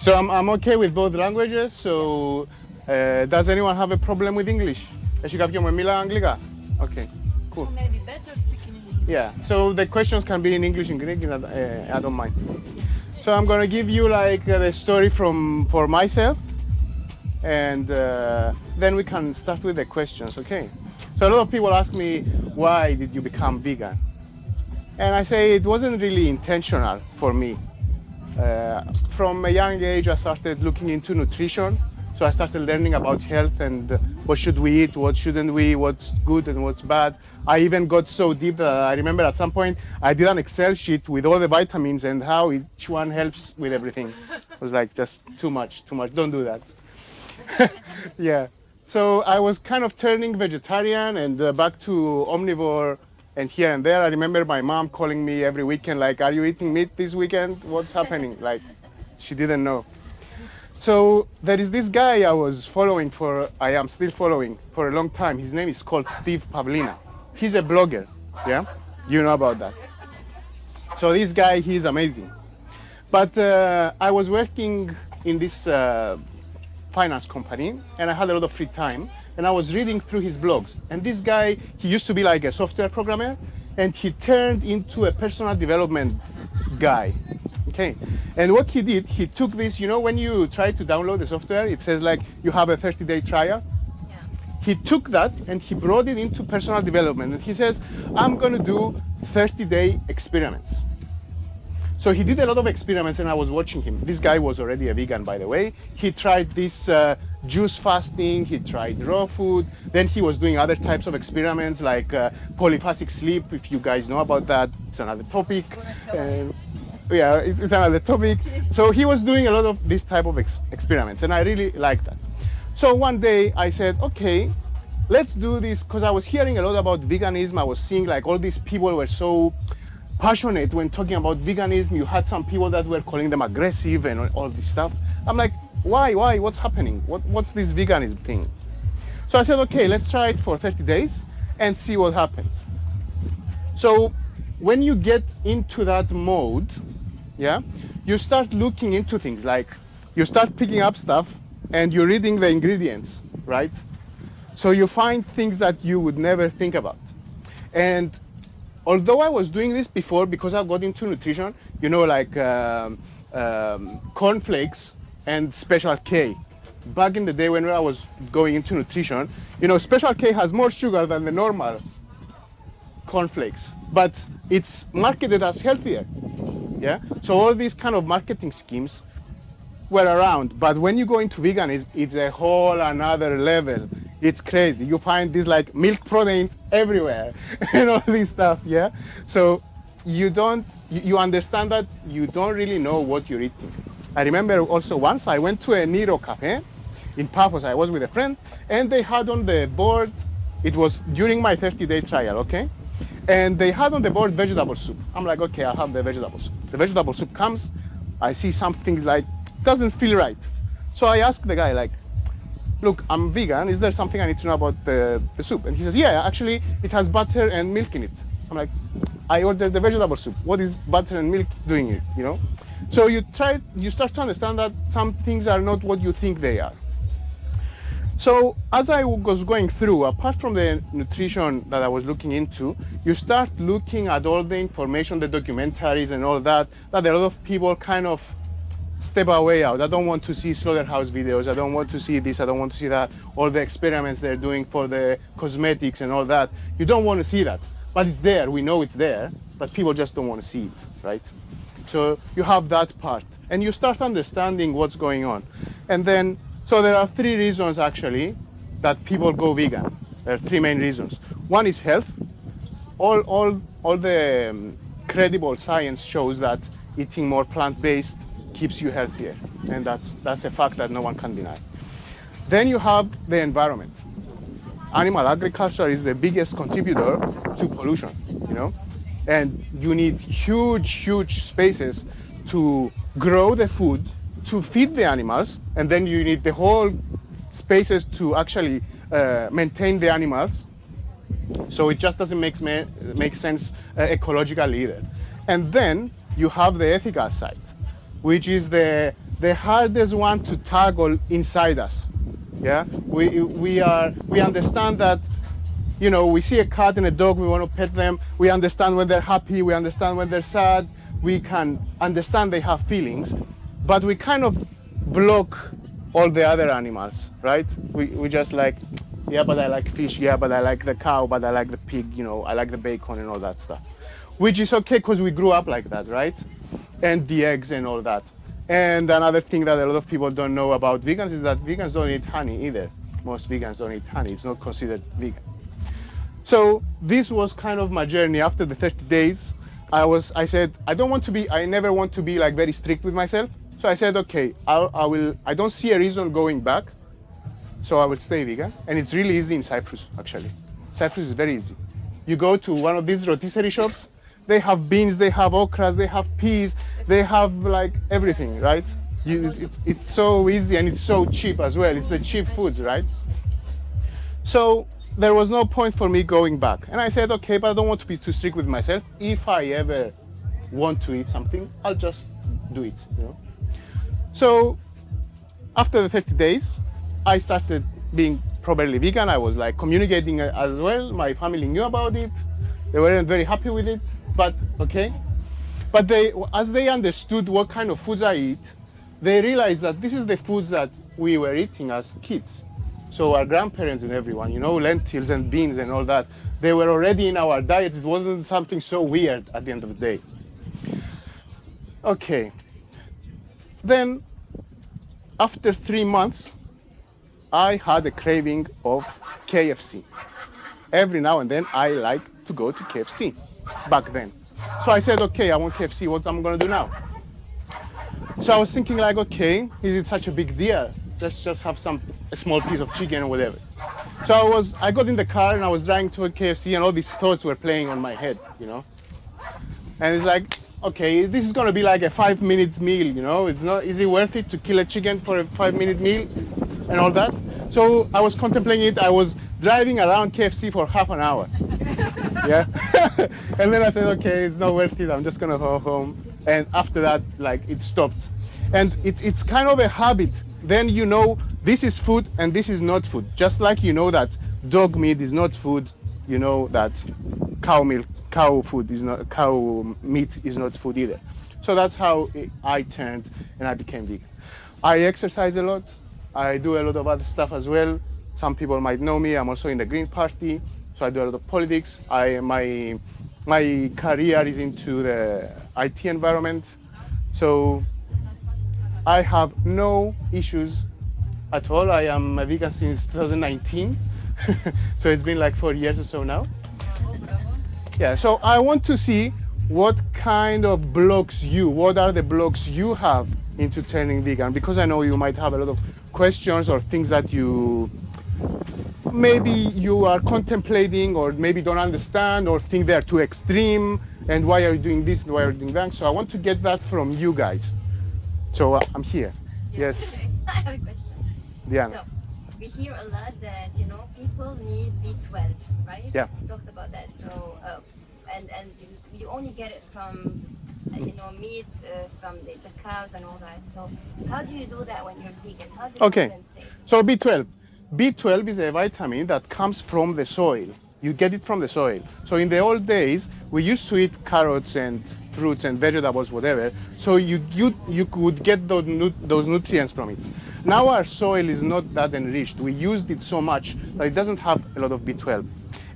So I'm okay with both languages. So does anyone have a problem with English? Έχει κάποιον με μιλά αγγλικά? Okay, cool. So maybe better speaking in English. Yeah, so the questions can be in English and Greek, and I don't mind. So I'm gonna give you like the story for myself, and then we can start with the questions, okay? So a lot of people ask me, why did you become vegan? And I say it wasn't really intentional for me. From a young age, I started looking into nutrition. So I started learning about health and what should we eat, what shouldn't we, what's good and what's bad. I even got so deep that I remember at some point I did an Excel sheet with all the vitamins and how each one helps with everything. It was like just too much, don't do that. Yeah, so I was kind of turning vegetarian and back to omnivore and here and there. I remember my mom calling me every weekend like, are you eating meat this weekend? What's happening? Like, she didn't know. So there is this guy I am still following for a long time. His name is called Steve Pavlina. He's a blogger, yeah? You know about that. So this guy, he's amazing. But I was working in this finance company and I had a lot of free time and I was reading through his blogs. And this guy, he used to be like a software programmer and he turned into a personal development guy. Okay, and what he did, he took this, you know, when you try to download the software, it says like you have a 30-day trial. Yeah. He took that and he brought it into personal development. And he says, I'm going to do 30-day experiments. So he did a lot of experiments and I was watching him. This guy was already a vegan, by the way. He tried this juice fasting, he tried raw food. Then he was doing other types of experiments like polyphasic sleep, if you guys know about that. It's another topic. Yeah, it's another topic. So he was doing a lot of this type of experiments and I really liked that. So one day I said, okay, let's do this, because I was hearing a lot about veganism. I was seeing like all these people were so passionate when talking about veganism. You had some people that were calling them aggressive and all this stuff. I'm like, why, what's happening? What's this veganism thing? So I said, okay, let's try it for 30 days and see what happens. So when you get into that mode, yeah, you start looking into things, like you start picking up stuff and you're reading the ingredients, right? So you find things that you would never think about. And although I was doing this before, because I got into nutrition, you know, like cornflakes and Special K. Back in the day when I was going into nutrition, you know, Special K has more sugar than the normal cornflakes, but it's marketed as healthier. Yeah, so all these kind of marketing schemes were around, but when you go into veganism, it's a whole another level. It's crazy. You find these like milk proteins everywhere and all this stuff. Yeah, so you understand that you don't really know what you're eating. I remember also once I went to a Nero cafe in Paphos. I was with a friend and they had on the board, it was during my 30-day trial, okay? And they had on the board vegetable soup. I'm like, okay, I'll have the vegetable soup. The vegetable soup comes, I see something like, doesn't feel right. So I asked the guy like, look, I'm vegan, is there something I need to know about the soup? And he says, yeah, actually it has butter and milk in it. I'm like, I ordered the vegetable soup. What is butter and milk doing it, you know? So you start to understand that some things are not what you think they are. So as I was going through, apart from the nutrition that I was looking into, you start looking at all the information, the documentaries and all that a lot of people kind of step away out. I don't want to see slaughterhouse videos. I don't want to see this. I don't want to see that. All the experiments they're doing for the cosmetics and all that. You don't want to see that, but it's there. We know it's there, but people just don't want to see it, right? So you have that part and you start understanding what's going on. And then, so there are three reasons actually that people go vegan. There are three main reasons. One is health. All the credible science shows that eating more plant-based keeps you healthier, and that's a fact that no one can deny. Then you have the environment. Animal agriculture is the biggest contributor to pollution, you know, and you need huge spaces to grow the food, to feed the animals, and then you need the whole spaces to actually maintain the animals. So it just doesn't make sense ecologically either. And then you have the ethical side, which is the the hardest one to tackle inside us. Yeah, we understand that, you know, we see a cat and a dog, we want to pet them. We understand when they're happy, we understand when they're sad. We can understand they have feelings, but we kind of block all the other animals, right? We just like, yeah, but I like fish, yeah, but I like the cow, but I like the pig, you know, I like the bacon and all that stuff. Which is okay because we grew up like that, right? And the eggs and all that. And another thing that a lot of people don't know about vegans is that vegans don't eat honey either. Most vegans don't eat honey. It's not considered vegan. So this was kind of my journey. After the 30 days, I said, I never want to be like very strict with myself. So I said, okay, I don't see a reason going back. So I will stay vegan. And it's really easy in Cyprus, actually. Cyprus is very easy. You go to one of these rotisserie shops, they have beans, they have okras, they have peas, they have like everything, right? It's so easy and it's so cheap as well. It's the cheap foods, right? So there was no point for me going back. And I said, okay, but I don't want to be too strict with myself. If I ever want to eat something, I'll just do it, you know? So after the 30 days, I started being properly vegan. I was like communicating as well. My family knew about it. They weren't very happy with it, but okay. But as they understood what kind of foods I eat, they realized that this is the foods that we were eating as kids. So our grandparents and everyone, you know, lentils and beans and all that, they were already in our diet. It wasn't something so weird at the end of the day. Okay. Then, after 3 months, I had a craving of KFC. Every now and then, I like to go to KFC back then. So I said, okay, I want KFC. What am I going to do now? So I was thinking like, okay, is it such a big deal? Let's just have a small piece of chicken or whatever. So I got in the car and I was driving to a KFC and all these thoughts were playing on my head, you know? And it's like, okay, this is gonna be like a 5-minute meal, you know? Is it worth it to kill a chicken for a 5-minute meal and all that? So I was contemplating it. I was driving around KFC for half an hour. Yeah. And then I said, okay, it's not worth it. I'm just gonna go home. And after that, like, it stopped. And it's kind of a habit. Then you know this is food and this is not food. Just like you know that dog meat is not food, you know that cow meat is not food either. So that's how I turned and I became vegan. I exercise a lot. I do a lot of other stuff as well. Some people might know me. I'm also in the Green Party, so I do a lot of politics. My career is into the IT environment, so I have no issues at all. I am a vegan since 2019, so it's been like 4 years or so now. Yeah, so I want to see what kind of blocks what are the blocks you have into turning vegan, because I know you might have a lot of questions or things that maybe you are contemplating or maybe don't understand or think they're too extreme and why are you doing this and why are you doing that. So I want to get that from you guys. So I'm here. Yes. I have a question. Diana. So we hear a lot that, you know, people need B12, right? Yeah. We talked about that. So and you only get it from you know, meat from the cows and all that. So how do you do that when you're vegan? How do you compensate? So B12 is a vitamin that comes from the soil. You get it from the soil. So in the old days, we used to eat carrots and fruits and vegetables, whatever. So you could get those nutrients from it. Now our soil is not that enriched. We used it so much that it doesn't have a lot of B12.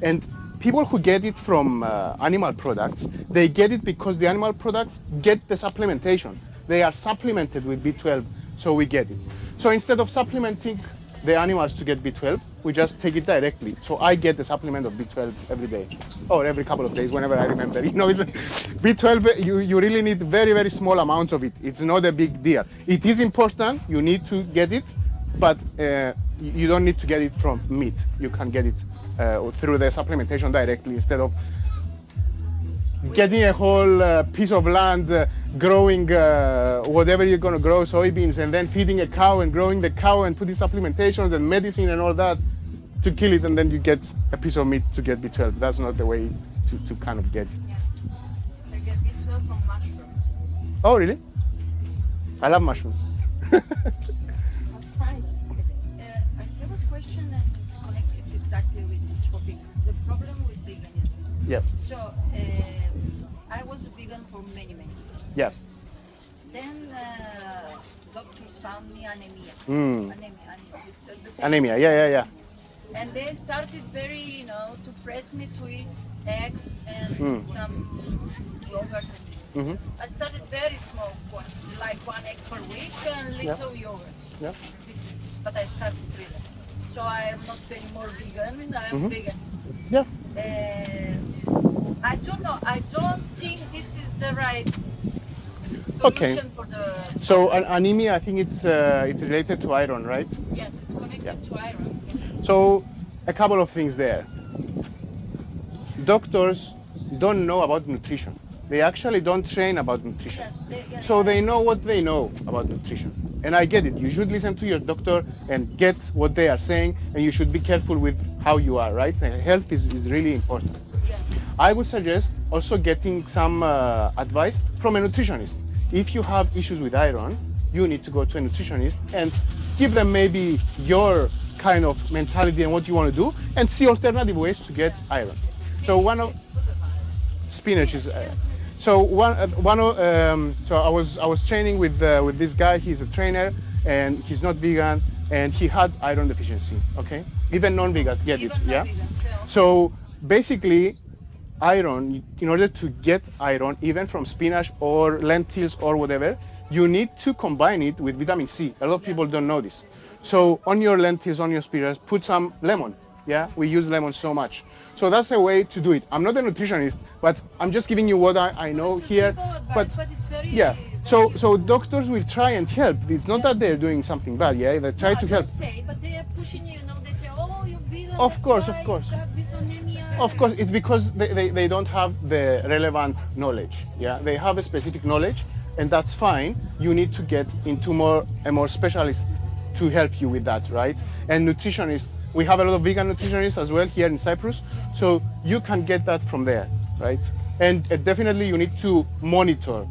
And people who get it from animal products, they get it because the animal products get the supplementation. They are supplemented with B12, so we get it. So instead of supplementing the animals to get B12, we just take it directly. So I get the supplement of B12 every day, or every couple of days, whenever I remember. You know, it's B12, you really need very, very small amounts of it. It's not a big deal. It is important, you need to get it, but you don't need to get it from meat. You can get it through the supplementation directly instead of getting a whole piece of land, growing whatever you're going to grow, soybeans, and then feeding a cow and growing the cow and putting supplementations and medicine and all that to kill it, and then you get a piece of meat to get B12. That's not the way to kind of get it. Yeah. I get B12 from mushrooms. Oh, really? I love mushrooms. Fine. I have a question and it's connected exactly with the topic. The problem with veganism. Yeah. So, I was vegan for many, many years. Yeah. Then doctors found me anemia. Mm. Anemia. It's the same. Anemia. Yeah. And they started to press me to eat eggs and some yogurt and this. Mm-hmm. I started very small quantity, like 1 egg per week and little yogurt. Yeah. But I started really. So I am not anymore vegan, I am vegan. Yeah. I don't know, I don't think this is the right solution Okay. for the... So anemia, I think it's related to iron, right? Yes, it's connected to iron. So a couple of things there. Doctors don't know about nutrition. They actually don't train about nutrition. Yes, So they know what they know about nutrition. And I get it. You should listen to your doctor and get what they are saying, and you should be careful with how you are, right? And health is really important. Yeah. I would suggest also getting some advice from a nutritionist. If you have issues with iron, you need to go to a nutritionist and give them maybe your kind of mentality and what you want to do, and see alternative ways to get iron. So one of spinach is. So I was training with this guy. He's a trainer and he's not vegan, and he had iron deficiency. Okay, even non-vegans get it. Yeah. So basically, iron, in order to get iron, even from spinach or lentils or whatever, you need to combine it with vitamin C. A lot of people don't know this. So on your lentils, on your spinach, put some lemon. Yeah, we use lemon so much. So that's a way to do it. I'm not a nutritionist, but I'm just giving you what I know here. Advice, but it's very, yeah, very so doctors will try and help. It's not that they're doing something bad. Yeah, they try to help. Say, but they are pushing you. They say, "Oh, you're vegan." Of course. You have this anemia. Of course, it's because they don't have the relevant knowledge. Yeah, they have a specific knowledge, and that's fine. You need to get into a more specialist to help you with that, right? And nutritionists. We have a lot of vegan nutritionists as well here in Cyprus, so you can get that from there, right? And definitely you need to monitor,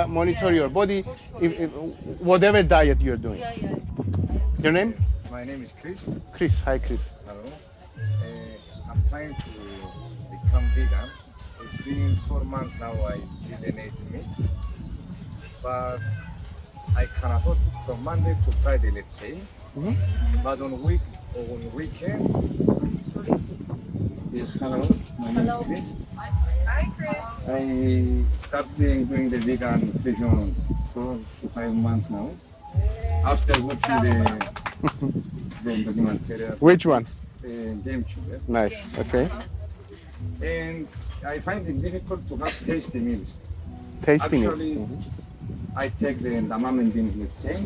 monitor your body, Sure, whatever diet you're doing. Yeah. Your name? My name is Chris. Chris. Hi, Chris. Hello. I'm trying to become vegan. It's been 4 months now I didn't eat meat, but I can afford from Monday to Friday, let's say. But on weekend. Yes, hello. My name is Chris. Hi, Chris. I started doing the vegan nutrition 4 to 5 months now. After watching the documentary. Which one? Game Changer. Nice. Okay. And I find it difficult to have tasty meals. Tasting Actually, it. I take the edamame beans, let's say,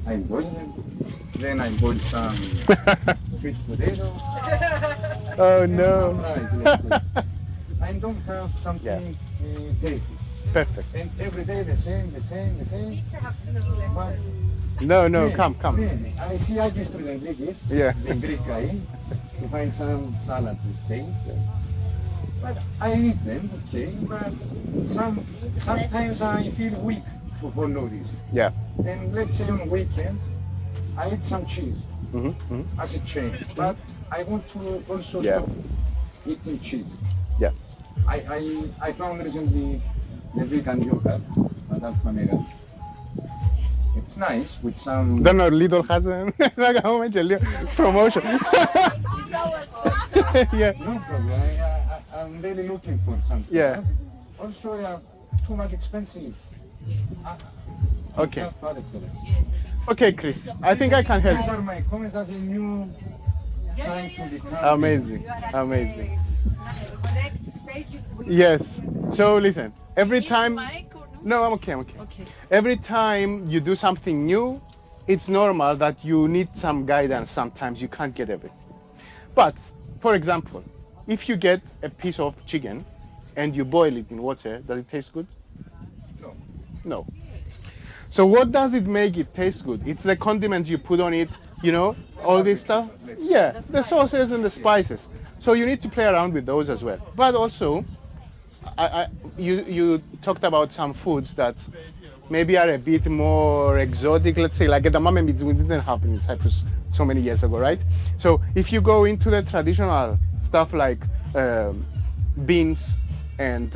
I boil them, then I boil some sweet potato, Oh and no. some rice, let's say. I don't have something tasty. Perfect. And every day the same. But No, really, come. really, I see Agis Prudentidis, Yeah. the Greek guy, to find some salads, let's say. But I eat them, okay, but sometimes I feel weak to follow this. Yeah. And let's say on weekends, I eat some cheese as a change, but I want to also stop eating cheese. Yeah. I found recently the vegan yogurt at Alpha Mega. It's nice with some... Don't know, Lidl has a promotion. It's our sponsor. Yeah. No problem. I'm really looking for something. Yeah. Also, too much expensive. Okay. Not product for it. Okay, Chris. I think I can help. These are my comments as a new trying to become... Amazing. Amazing. Correct space. Yes. So listen, every Is time... Mike or No, I'm okay. Okay. Every time you do something new, it's normal that you need some guidance. Sometimes you can't get everything. But, for example, if you get a piece of chicken and you boil it in water, does it taste good? No. No. So what does it make it taste good? It's the condiments you put on it, all this stuff. Yeah, the sauces and the spices. So you need to play around with those as well. But also, you talked about some foods that maybe are a bit more exotic, let's say, like edamame meats we didn't have in Cyprus so many years ago, right? So if you go into the traditional stuff like beans and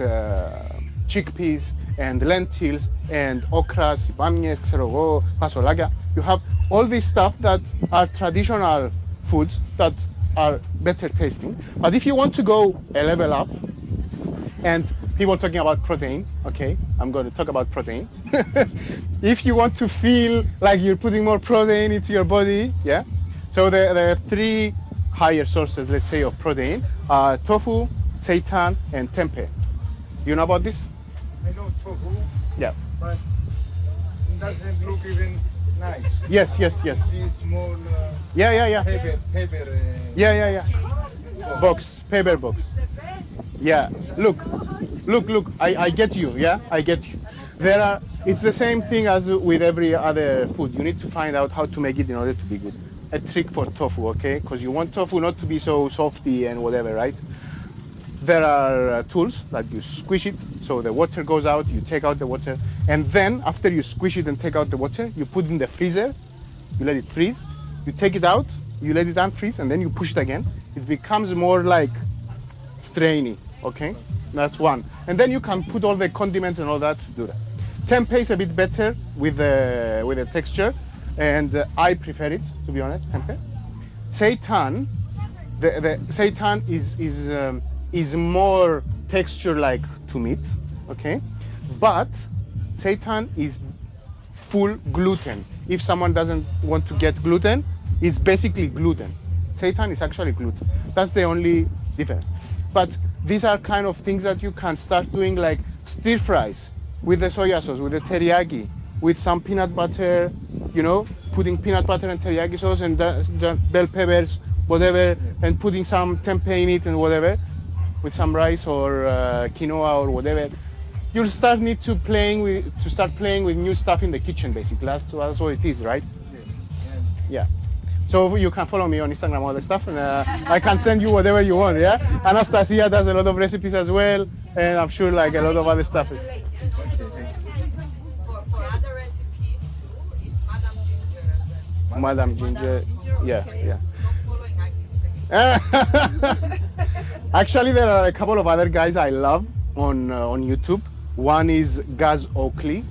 chickpeas and lentils and okras, bamyes, ξέρω εγώ, φασολάκια, you have all this stuff that are traditional foods that are better tasting. But if you want to go a level up, and people talking about protein, okay, I'm going to talk about protein. If you want to feel like you're putting more protein into your body, yeah. So the three higher sources, let's say, of protein are tofu, seitan, and tempeh. You know about this? I know tofu, Yeah. but it doesn't look even nice. Yes. It's more Yeah. paper. Yeah. Box, paper box. Yeah. Look. I get you. Yeah, I get you. It's the same thing as with every other food. You need to find out how to make it in order to be good. A trick for tofu, okay? Because you want tofu not to be so softy and whatever, right? There are tools that you squish it so the water goes out, you take out the water, and then after you squish it and take out the water, you put it in the freezer, you let it freeze, you take it out, you let it unfreeze, and then you push it again. It becomes more like strainy, okay? That's one. And then you can put all the condiments and all that to do that. Tempeh is a bit better with the texture, and I prefer it, to be honest, tempeh. Seitan, the seitan is more texture-like to meat, okay? But seitan is full gluten. If someone doesn't want to get gluten, it's basically gluten. Seitan is actually gluten. That's the only difference. But these are kind of things that you can start doing, like stir fries with the soya sauce, with the teriyaki, with some peanut butter, you know, putting peanut butter and teriyaki sauce and the bell peppers, whatever, and putting some tempeh in it and whatever, with some rice or quinoa or whatever. You'll start start playing with new stuff in the kitchen, basically. That's what it is, right? Yeah. So you can follow me on Instagram, all the stuff, and I can send you whatever you want, yeah? Anastasia does a lot of recipes as well, and I'm sure like a lot of other stuff. For other recipes too, it's Madame Ginger. Madame Ginger, yeah. Stop following, Actually, there are a couple of other guys I love on YouTube. One is Gaz Oakley,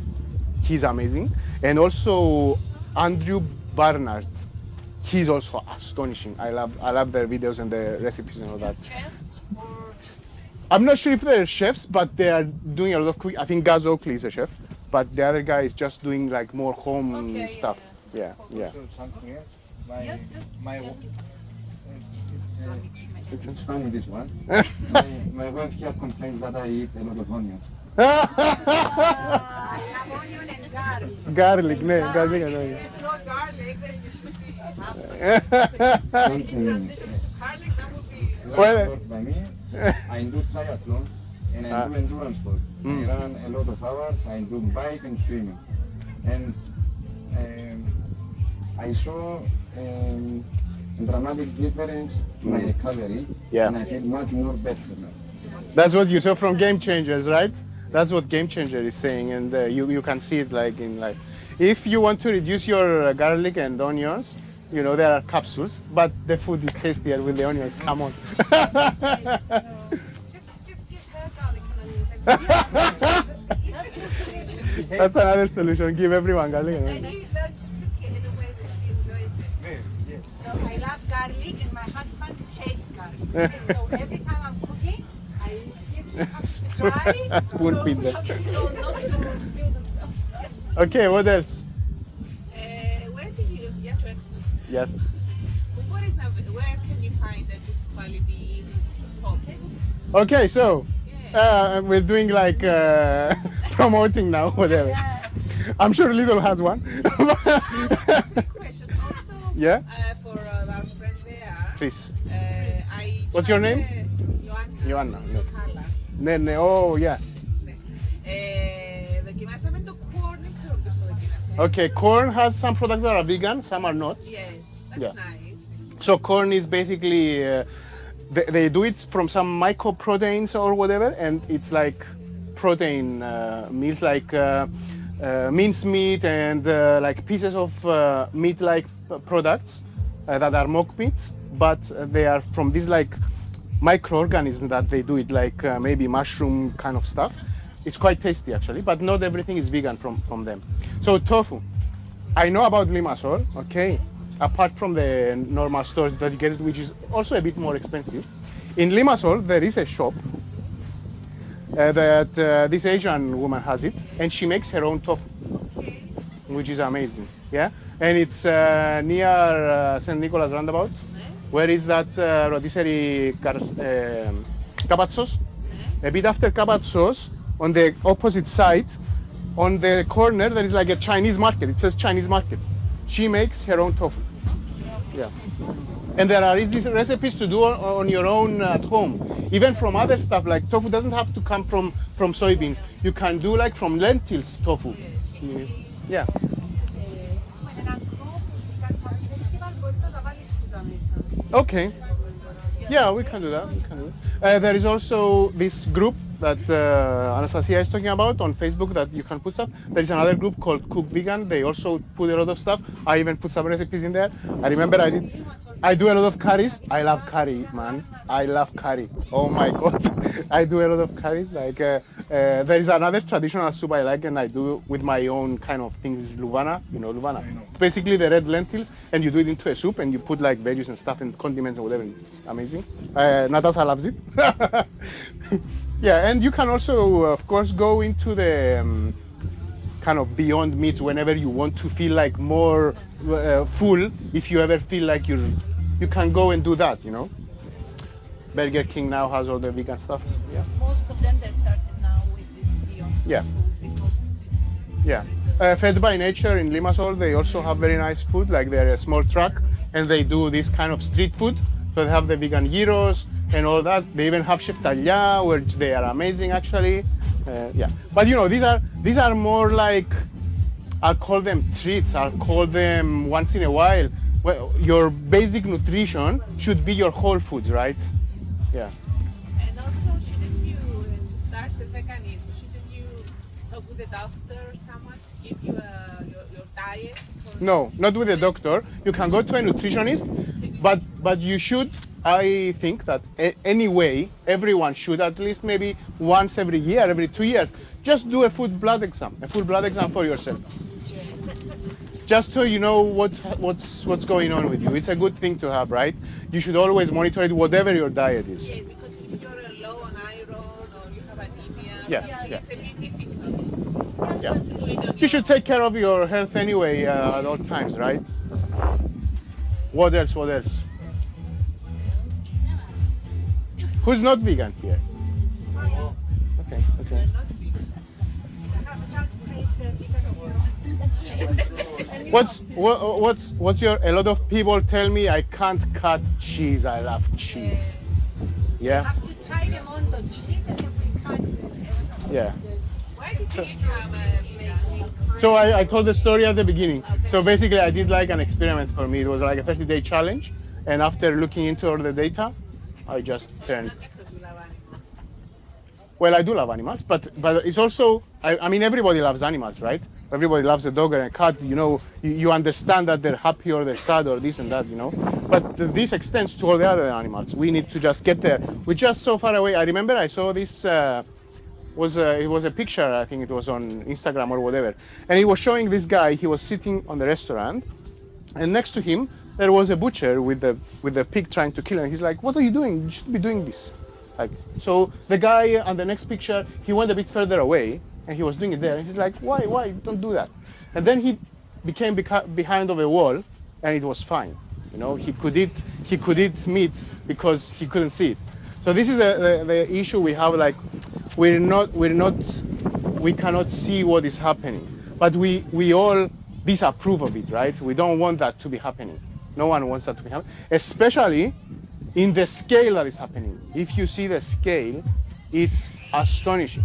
he's amazing, and also Andrew Barnard. He's also astonishing. I love their videos and their recipes and all that. Chefs or just... I'm not sure if they're chefs, but they are doing a lot of cooking. I think Gaz Oakley is a chef, but the other guy is just doing like more home stuff. Yeah. So something else. It's funny, this one. my wife here complains that I eat a lot of onions. I have onion and garlic. Garlic, no, garlic and onion. It's not garlic, then you should be Something garlic, that would be... Well, sport by me. I do triathlon and I do endurance sport. I run a lot of hours. I do bike and swimming. And I saw a dramatic difference to my recovery, and I feel much more better now. That's what you saw from Game Changers, right? That's what Game Changer is saying, and you can see it like in like, if you want to reduce your garlic and onions, you know, there are capsules, but the food is tastier with the onions. Come on. Just give her garlic and onions. That's another solution. Give everyone garlic and And onions. you learn to cook it in a way that she enjoys it. So I love garlic and my husband hates garlic. So every time I'm cooking, I give him something to try. Spoon feed them. So not to do the stuff. Okay, what else? Where did you? Yes. Where can you find a good quality coffee? Okay, so we're doing like promoting now, whatever. I'm sure Lidl has one. Question also. Yeah? For our friend there. Please. What's your name? Joanna. Nene, oh yeah. Δοκιμάσαμε το corn, δεν ξέρω ποιος το δοκιμάσε. Okay, corn has some products that are vegan, some are not. Yes, that's Yeah. nice. So corn is basically, they do it from some microproteins or whatever, and it's like protein meals like minced meat and like pieces of meat-like products that are mock meats, but they are from these like microorganisms that they do it, like maybe mushroom kind of stuff. It's quite tasty actually, but not everything is vegan from them. So tofu, I know about Limassol, okay, apart from the normal stores that you get it, which is also a bit more expensive. In Limassol, there is a shop that this Asian woman has it, and she makes her own tofu, which is amazing, yeah? And it's near St. Nicholas Roundabout. Where is that rotisserie Cabazzos? A bit after Cabazzos, on the opposite side, on the corner, there is like a Chinese market. It says Chinese market. She makes her own tofu. Yeah. And there are easy recipes to do on your own at home. Even from other stuff, like tofu doesn't have to come from soybeans. You can do like from lentils tofu. Yeah. Okay. Yeah, we can do that. We can do that. There is also this group that Anastasia is talking about on Facebook that you can put stuff. There is another group called Cook Vegan. They also put a lot of stuff. I even put some recipes in there. I remember I do a lot of curries. I love curry, man. I love curry. Oh my god. I do a lot of curries. Like there is another traditional soup I like, and I do with my own kind of things. Lubana, you know lubana. It's basically the red lentils, and you do it into a soup, and you put like veggies and stuff and condiments and whatever. It's amazing. Natasha loves it. Yeah, and you can also, of course, go into the kind of beyond meats whenever you want to feel like more full. If you ever feel like you can go and do that, you know. Burger King now has all the vegan stuff. Yeah. Most of them they started now with this beyond Yeah. food because it's Yeah. Fed by Nature in Limassol, they also have very nice food. Like they're a small truck, and they do this kind of street food. So they have the vegan gyros and all that. They even have cheftalia, which they are amazing actually. Yeah, but you know, these are more like, I'll call them treats. I'll call them once in a while. Well, your basic nutrition should be your whole foods, right? Yeah. And also, shouldn't you, to start the veganism, shouldn't you talk with the doctor or someone to give you your diet? No, not with a doctor. You can go to a nutritionist, but you should. I think that anyway, everyone should at least maybe once every year, every 2 years, just do a full blood exam for yourself. Just so you know what's going on with you. It's a good thing to have, right? You should always monitor it, whatever your diet is. Yes, because if you're low on iron or you have anemia, Yeah. it's a bit difficult Yeah. to do it on You should take care of your health anyway at all times, right? What else? What else? Who's not vegan here? Okay, okay. What's your? A lot of people tell me I can't cut cheese. I love cheese. Yeah. have to try them on the cheese and Yeah. Why did you become a So I told the story at the beginning. So basically, I did like an experiment for me. It was like a 30-day challenge, and after looking into all the data, I just turned. because you love animals? Well, I do love animals, but it's also, I mean, everybody loves animals, right? Everybody loves a dog and a cat, you know, you understand that they're happy or they're sad or this and that, you know. But this extends to all the other animals. We need to just get there. We're just so far away. I remember I saw this, it was a picture, I think it was on Instagram or whatever. And he was showing this guy, he was sitting on the restaurant, and next to him, there was a butcher with the pig trying to kill him. He's like, what are you doing? You should be doing this. Like, so the guy on the next picture, he went a bit further away and he was doing it there. And he's like, why? Don't do that. And then he became behind of a wall and it was fine. You know, he could eat meat because he couldn't see it. So this is the issue we have. Like, we cannot see what is happening, but we all disapprove of it, right? We don't want that to be happening. No one wants that to be happening, especially in the scale that is happening. If you see the scale, it's astonishing.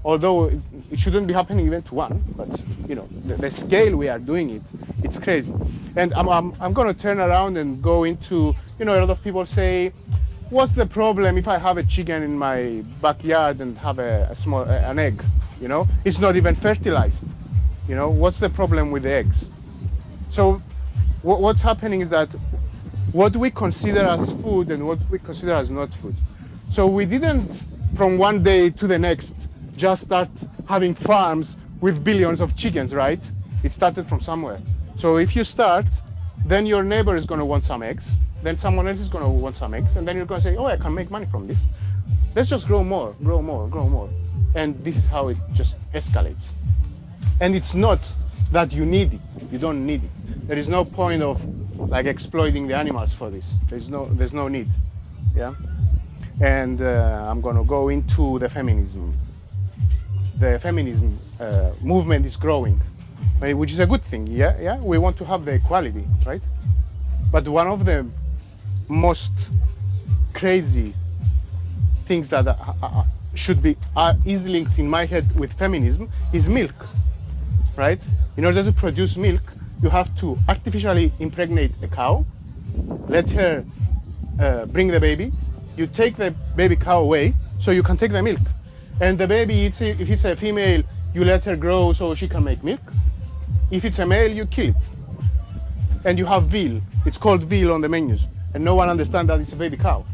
Although it shouldn't be happening even to one, but you know, the scale we are doing it, it's crazy. And I'm going to turn around and go into, you know, a lot of people say, what's the problem if I have a chicken in my backyard and have an egg? You know, it's not even fertilized. You know, what's the problem with the eggs? So what's happening is that what we consider as food and what we consider as not food. So we didn't, from one day to the next, just start having farms with billions of chickens, right? It started from somewhere. So if you start, then your neighbor is going to want some eggs, then someone else is going to want some eggs, and then you're going to say, oh, I can make money from this. Let's just grow more, grow more, grow more. And this is how it just escalates. And it's not that you need it. You don't need it. There is no point of like exploiting the animals for this. There's no need. Yeah. And I'm gonna go into the feminism. The feminism movement is growing, right, which is a good thing. Yeah, yeah. We want to have the equality, right? But one of the most crazy things that should be is linked in my head with feminism is milk, right? In order to produce milk, you have to artificially impregnate a cow, let her bring the baby, you take the baby cow away so you can take the milk. And the baby, if it's a female, you let her grow so she can make milk. If it's a male, you kill it. And you have veal. It's called veal on the menus. And no one understands that it's a baby cow.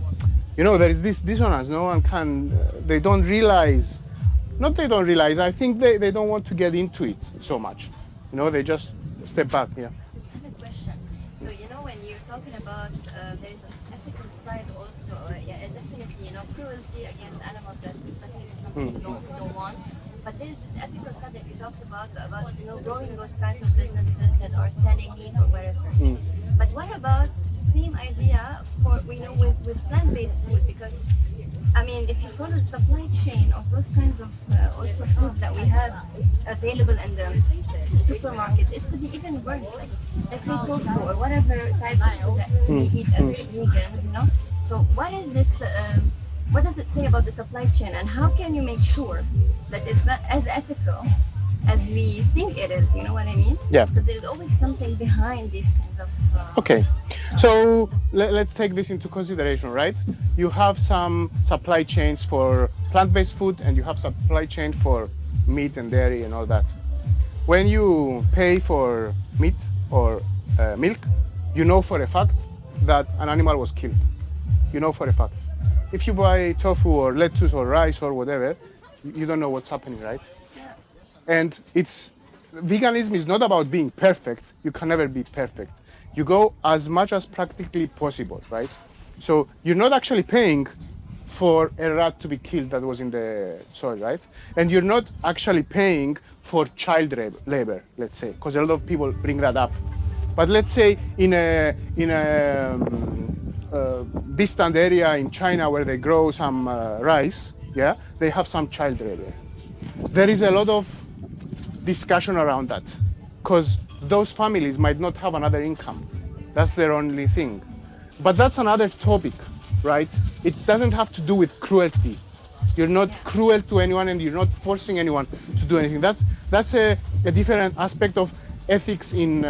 You know, there is this dissonance. No one can, they don't realize, not they don't realize, I think they don't want to get into it so much. You know, they just step back, yeah. I have a question. So, you know, when you're talking about, there is this ethical side also, yeah, definitely, you know, cruelty against animals, that's definitely something we don't want. But there is this ethical side that you talked about, you know, growing those kinds of businesses that are selling meat or whatever. But what about the same idea for, you know, with plant-based food? Because, I mean, if you follow the supply chain of those kinds of also foods that we have available in the supermarkets, it could be even worse. Like, let's say tofu or whatever type of food that we eat as vegans, you know? So what is this, what does it say about the supply chain, and how can you make sure that it's not as ethical as we think it is, you know what I mean? Yeah. Because there's always something behind these kinds of... Okay, so let's take this into consideration, right? You have some supply chains for plant-based food and you have supply chain for meat and dairy and all that. When you pay for meat or milk, you know for a fact that an animal was killed. You know for a fact. If you buy tofu or lettuce or rice or whatever, you don't know what's happening, right? And veganism is not about being perfect. You can never be perfect. You go as much as practically possible, right? So you're not actually paying for a rat to be killed that was in the soil, right? And you're not actually paying for child labor, let's say, because a lot of people bring that up. But let's say in a distant area in China where they grow some rice, yeah, they have some child labor. There is a lot of discussion around that because those families might not have another income. That's their only thing. But that's another topic, right? It doesn't have to do with cruelty. You're not cruel to anyone and you're not forcing anyone to do anything. That's a different aspect of ethics in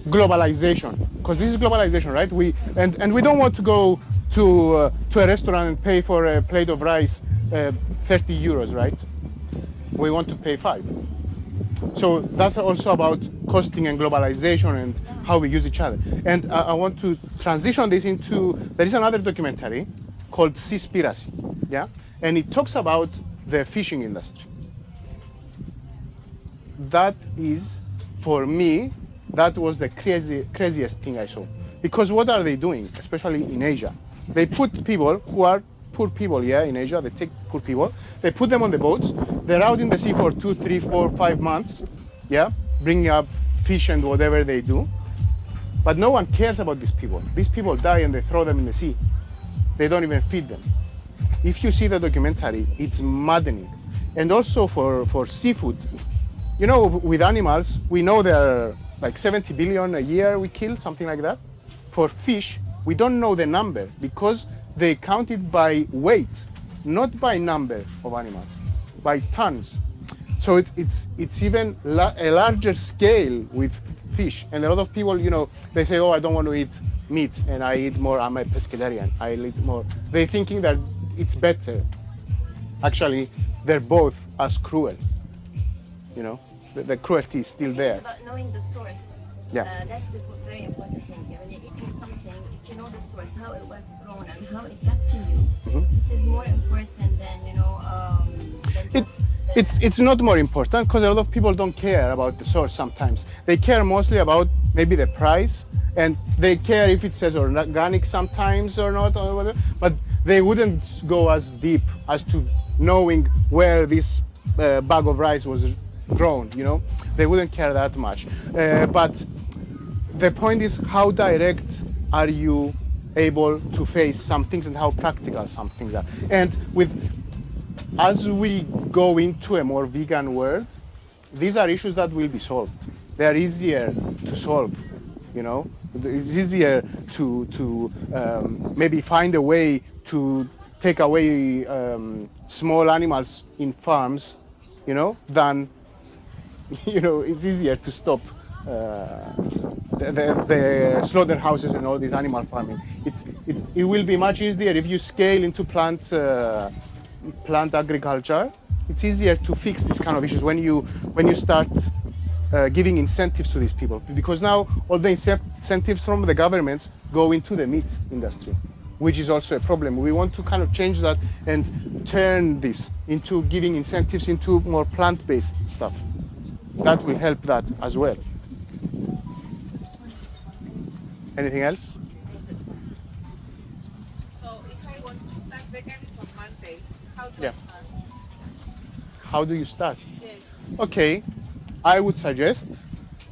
globalization, because this is globalization, right? We don't want to go to a restaurant and pay for a plate of rice 30 euros, right? We want to pay 5. So that's also about costing and globalization and how we use each other. And I want to transition this into, there is another documentary called Seaspiracy, yeah? And it talks about the fishing industry. That is, for me, that was the craziest thing I saw. Because what are they doing, especially in Asia? They put people who are poor people, yeah, in Asia, they take poor people, they put them on the boats, they're out in the sea for 2, 3, 4, 5 months, yeah, bringing up fish and whatever they do. But no one cares about these people. These people die and they throw them in the sea. They don't even feed them. If you see the documentary, it's maddening. And also for seafood, you know, with animals, we know there are like 70 billion a year we kill, something like that. For fish, we don't know the number because they count it by weight, not by number of animals, by tons. So it's even a larger scale with fish. And a lot of people, you know, they say, oh, I don't want to eat meat and I eat more, I'm a pescatarian, I eat more. They're thinking that it's better. Actually, they're both as cruel, you know? the cruelty is still It's there. about knowing the source. Yeah. That's the very important thing here. When you're eating something, if you know the source, how it was grown and how it got to you, this is more important than than It, just it's not more important because a lot of people don't care about the source sometimes. They care mostly about maybe the price, and they care if it says organic sometimes or not, or whatever, but they wouldn't go as deep as to knowing where this bag of rice was grown, you know? They wouldn't care that much. But the point is, how direct are you able to face some things and how practical some things are? And as we go into a more vegan world, these are issues that will be solved. They are easier to solve, you know. It's easier to maybe find a way to take away small animals in farms, you know, than, you know, it's easier to stop the slaughterhouses and all this animal farming. It will be much easier if you scale into plant agriculture. It's easier to fix these kind of issues when you start giving incentives to these people, because now all the incentives from the governments go into the meat industry, which is also a problem. We want to kind of change that and turn this into giving incentives into more plant-based stuff. That will help that as well. Anything else? So if I want to start veganism on Monday, how do Yeah. I start? How do you start? Yes. Okay, I would suggest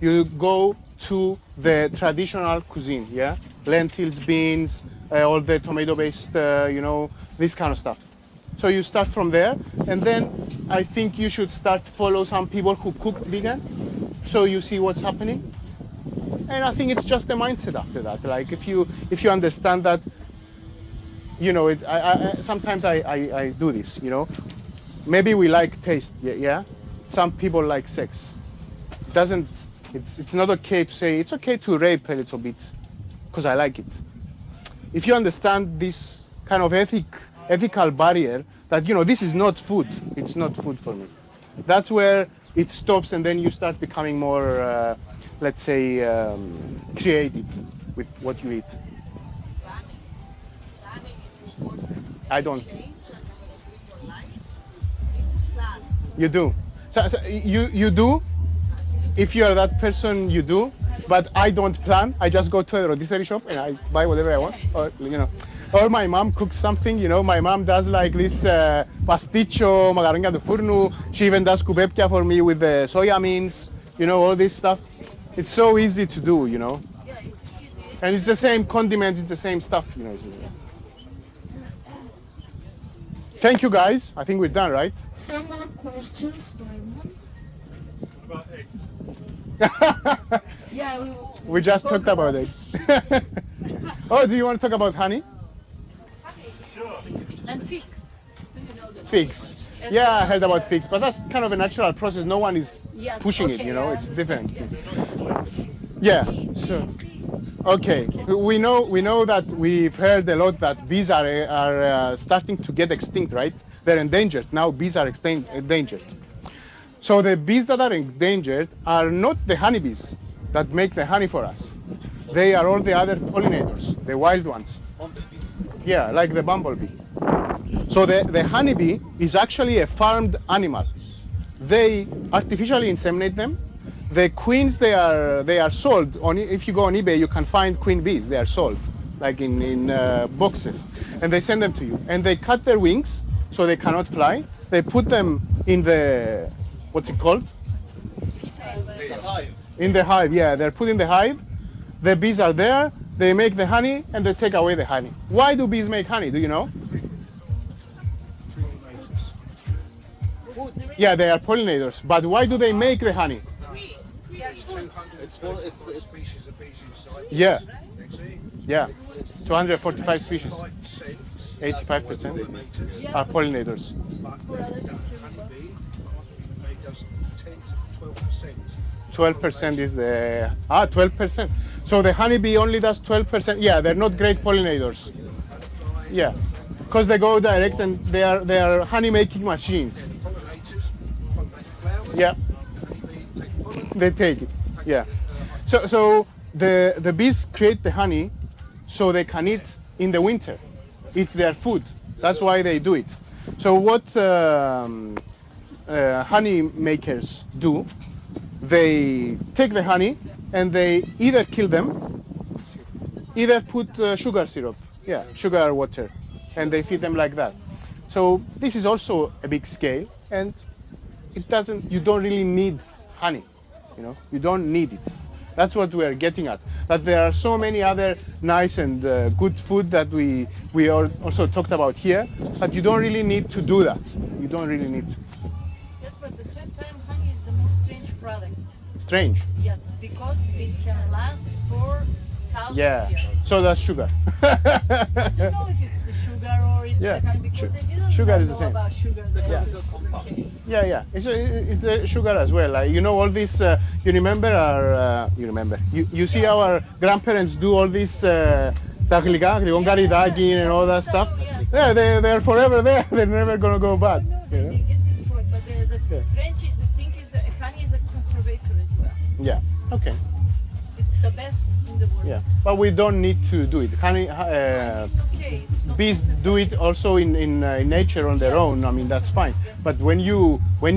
you go to the traditional cuisine, yeah? Lentils, beans, all the tomato-based, you know, this kind of stuff. So you start from there, and then I think you should start follow some people who cook vegan, so you see what's happening. And I think it's just a mindset after that. Like if you understand that, you know, sometimes I do this, you know. Maybe we like taste, yeah? Some people like sex. It's not okay to say, it's okay to rape a little bit, because I like it. If you understand this kind of ethical barrier, that, you know, this is not food, it's not food for me. That's where it stops, and then you start becoming more, let's say, creative with what you eat. Planning is important. I don't. Change and you want to do in your life, you need to plan. You do. So you do. If you are that person, you do. But I don't plan. I just go to a rotisserie shop and I buy whatever I want. Or, you know, or my mom cooks something. You know, my mom does like this pasticcio, macaronia de forno. She even does cubepia for me with the soya beans. You know, all this stuff. It's so easy to do. You know, Yeah, it's easy. and it's the same condiments. It's the same stuff. You know. Thank you, guys. I think we're done, right? Some more questions for everyone? About eggs. Yeah, We just spoke talked about it. Oh, do you want to talk about honey? Sure. And figs. Do you know the Figs. As Yeah, I well. heard about figs, but that's kind of a natural process. No one is Yes, pushing it, okay, you know. I It's understand, different. yes. Yeah. So, okay. We know that we've heard a lot that bees are starting to get extinct, right? They're endangered now. Bees are endangered. So the bees that are endangered are not the honeybees that make the honey for us. They are all the other pollinators, the wild ones. Yeah, like the bumblebee. So the honeybee is actually a farmed animal. They artificially inseminate them. The queens, they are sold on. If you go on eBay, you can find queen bees. They are sold, like in boxes, and they send them to you. And they cut their wings so they cannot fly. They put them in the, what's it called? In the hive, yeah. They're put in the hive. The bees are there. They make the honey and they take away the honey. Why do bees make honey? Do you know? Yeah, they are pollinators. But why do they make the honey? Yeah. Yeah. 245 species. 85% are pollinators. 12% is the 12%. So the honeybee only does 12%. Yeah, they're not great pollinators. Yeah, because they go direct and they are honey making machines. Yeah. they take it. Yeah. So the bees create the honey so they can eat in the winter. It's their food. That's why they do it. So what honey makers do, they take the honey and they either kill them, either put sugar syrup, yeah, sugar water, and they feed them like that. So this is also a big scale, and you don't really need honey, you don't need it. That's what we are getting at. That there are so many other nice and good food that we also talked about here, but you don't really need to do that. You don't really need to. Yes, but at the same time, honey is the most strange product. Strange. Yes, because it can last for thousands Yeah. of years. So that's sugar. I don't know if it's the sugar or it's Yeah. the honey, because they didn't Sugar is the know same. about sugar. Yeah. Okay. Yeah. It's sugar as well. Like, all this. You remember You see our grandparents do all this τα γλυκά, γλυκό καρυδάκι and all that stuff. Yes. Yeah, they're forever there. They're never gonna go bad. No, they get destroyed. But the thing is, honey is a conservator as well. Yeah. Okay. It's the best in the world. Yeah. But we don't need to do it. Honey. Okay, it's not Bees necessary. do it also in nature on their Yes. own. I mean, that's fine. But when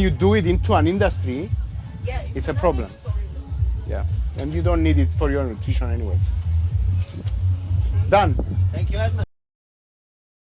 you do it into an industry, Yeah, it's a another problem. story. yeah, and you don't need it for your nutrition anyway. Done. Thank you, Edmund.